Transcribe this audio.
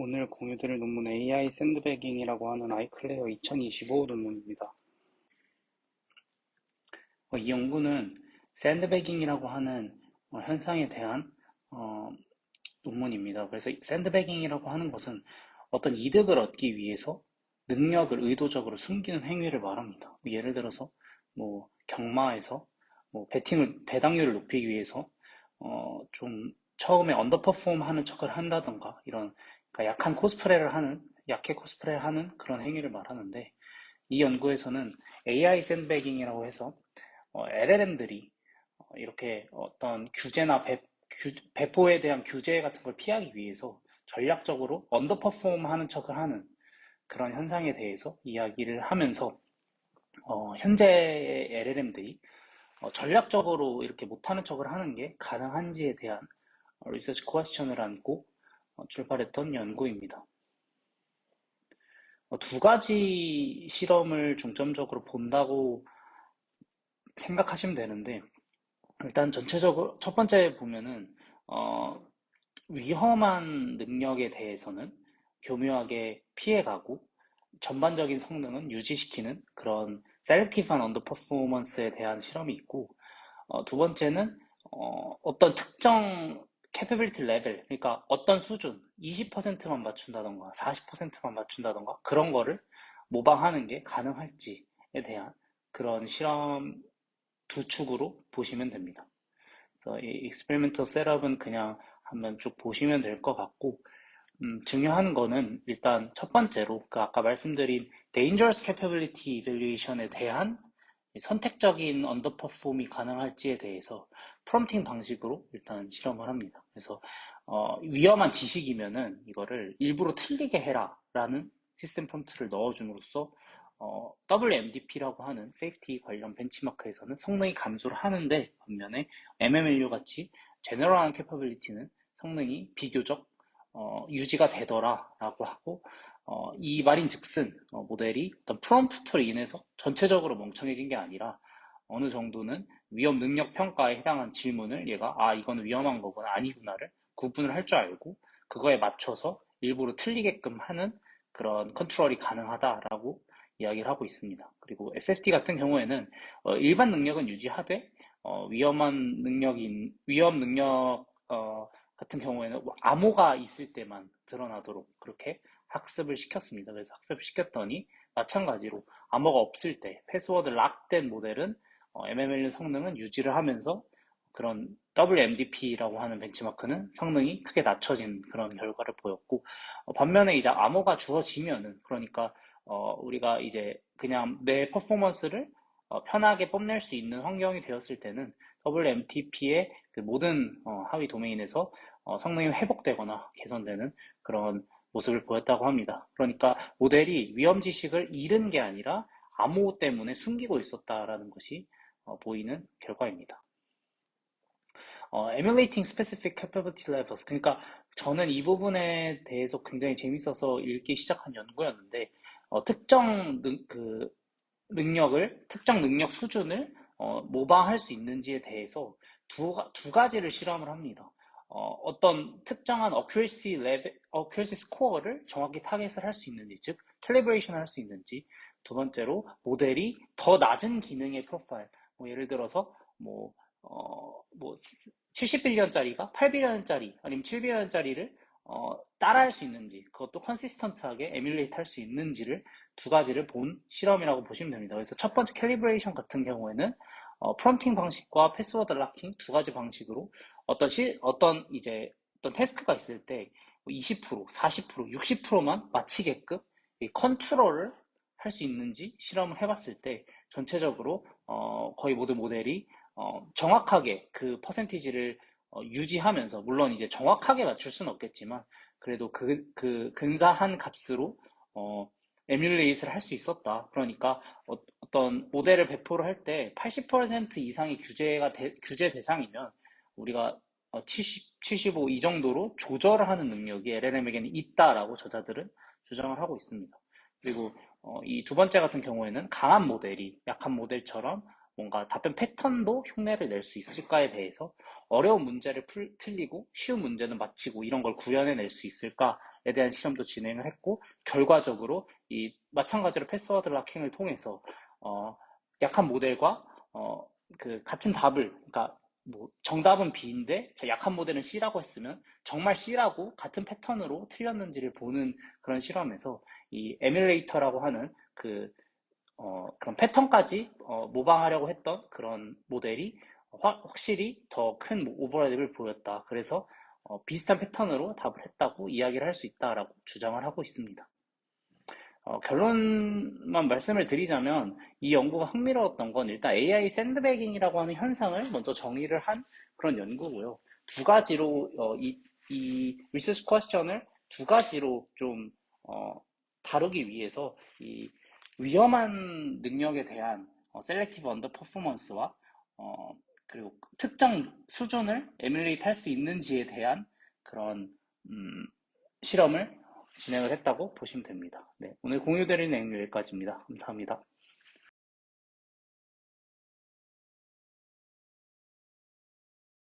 오늘 공유드릴 논문 AI 샌드배깅이라고 하는 아이클레어 2025 논문입니다. 이 연구는 샌드배깅이라고 하는 현상에 대한 어, 논문입니다. 그래서 샌드배깅이라고 하는 것은 어떤 이득을 얻기 위해서 능력을 의도적으로 숨기는 행위를 말합니다. 예를 들어서 경마에서 배당률을 높이기 위해서 좀 처음에 언더퍼폼 하는 척을 한다던가 이런, 그러니까 약해 코스프레를 하는 그런 행위를 말하는데, 이 연구에서는 AI 샌드배깅이라고 해서 LLM들이 이렇게 어떤 배포에 대한 규제 같은 걸 피하기 위해서 전략적으로 언더퍼폼 하는 척을 하는 그런 현상에 대해서 이야기를 하면서, 현재의 LLM들이 전략적으로 이렇게 못하는 척을 하는 게 가능한지에 대한 리서치 퀘스천을 안고 출발했던 연구입니다. 두 가지 실험을 중점적으로 본다고 생각하시면 되는데, 일단 전체적으로 첫 번째 보면은 어, 위험한 능력에 대해서는 교묘하게 피해가고 전반적인 성능은 유지시키는 그런 셀렉티브한 언더퍼포먼스에 대한 실험이 있고, 두 번째는 어떤 특정 capability level, 그러니까 어떤 수준, 20%만 맞춘다던가 40%만 맞춘다던가 그런 거를 모방하는 게 가능할지에 대한 그런 실험 두 축으로 보시면 됩니다. 그래서 이 experimental setup은 그냥 한번 쭉 보시면 될 것 같고, 중요한 거는 일단 첫 번째로 그 아까 말씀드린 dangerous capability evaluation에 대한 선택적인 언더퍼폼이 가능할지에 대해서 프롬프팅 방식으로 일단 실험을 합니다. 그래서 위험한 지식이면은 이거를 일부러 틀리게 해라 라는 시스템 프롬프트를 넣어줌으로써 WMDP라고 하는 세이프티 관련 벤치마크에서는 성능이 감소를 하는데, 반면에 MMLU 같이 제너럴한 캐퍼빌리티는 성능이 비교적 유지가 되더라라고 하고, 이 말인즉슨 모델이 어떤 프롬프트로 인해서 전체적으로 멍청해진 게 아니라 어느 정도는 위험 능력 평가에 해당한 질문을 얘가 이거는 위험한 거구나 아니구나를 구분을 할 줄 알고 그거에 맞춰서 일부러 틀리게끔 하는 그런 컨트롤이 가능하다라고 이야기를 하고 있습니다. 그리고 SFT 같은 경우에는 일반 능력은 유지하되 위험 능력 같은 경우에는 암호가 있을 때만 드러나도록 그렇게 학습을 시켰습니다. 그래서 학습을 시켰더니 마찬가지로 암호가 없을 때 패스워드 락된 모델은 MML 성능은 유지를 하면서 그런 WMDP라고 하는 벤치마크는 성능이 크게 낮춰진 그런 결과를 보였고, 반면에 이제 암호가 주어지면은, 그러니까 우리가 이제 그냥 내 퍼포먼스를 편하게 뽐낼 수 있는 환경이 되었을 때는 WMTP의 그 모든 하위 도메인에서 성능이 회복되거나 개선되는 그런 모습을 보였다고 합니다. 그러니까 모델이 위험 지식을 잃은 게 아니라 암호 때문에 숨기고 있었다라는 것이 보이는 결과입니다. Emulating specific capability levels. 그러니까 저는 이 부분에 대해서 굉장히 재밌어서 읽기 시작한 연구였는데, 특정 능력 수준을 모방할 수 있는지에 대해서 두 가지를 실험을 합니다. 어떤 특정한 accuracy score를 정확히 타겟을 할 수 있는지, 즉, calibration 할 수 있는지, 두 번째로 모델이 더 낮은 기능의 프로파일, 예를 들어서 뭐, 70빌리언짜리가 8빌리언짜리 아니면 7빌리언짜리를 따라할 수 있는지, 그것도 컨시스턴트하게 에뮬레이트 할 수 있는지를 두 가지를 본 실험이라고 보시면 됩니다. 그래서 첫 번째 캘리브레이션 같은 경우에는 프롬프팅 방식과 패스워드 락킹 두 가지 방식으로 어떤 테스트가 있을 때 20%, 40%, 60%만 맞히게끔 컨트롤을 할 수 있는지 실험을 해봤을 때 전체적으로 거의 모든 모델이 정확하게 그 퍼센티지를 유지하면서, 물론 이제 정확하게 맞출 수는 없겠지만 그래도 그 근사한 값으로 에뮬레이트를 할 수 있었다. 그러니까 어떤 모델을 배포를 할 때 80% 이상이 규제 대상이면 우리가 75 이 정도로 조절을 하는 능력이 LLM에게는 있다라고 저자들은 주장을 하고 있습니다. 그리고 이 두 번째 같은 경우에는 강한 모델이 약한 모델처럼 뭔가 답변 패턴도 흉내를 낼 수 있을까에 대해서 어려운 문제를 틀리고 쉬운 문제는 맞히고 이런 걸 구현해낼 수 있을까 대한 시험도 진행을 했고, 결과적으로 이 마찬가지로 패스워드 락킹을 통해서 약한 모델과 그 같은 답을, 그러니까 뭐 정답은 B인데 약한 모델은 C라고 했으면 정말 C라고 같은 패턴으로 틀렸는지를 보는 그런 실험에서 이 에뮬레이터라고 하는 그런 패턴까지 모방하려고 했던 그런 모델이 확실히 더 큰 오버랩을 보였다. 그래서 비슷한 패턴으로 답을 했다고 이야기를 할 수 있다라고 주장을 하고 있습니다. 결론만 말씀을 드리자면 이 연구가 흥미로웠던 건 일단 AI 샌드배깅이라고 하는 현상을 먼저 정의를 한 그런 연구고요. 두 가지로 이 리서치 퀘스천을 두 가지로 좀 다루기 위해서 이 위험한 능력에 대한 셀렉티브 언더 퍼포먼스와 그리고 특정 수준을 에뮬레이트 할 수 있는지에 대한 그런 실험을 진행을 했다고 보시면 됩니다. 네, 오늘 공유드리는 내용 여기까지입니다. 감사합니다.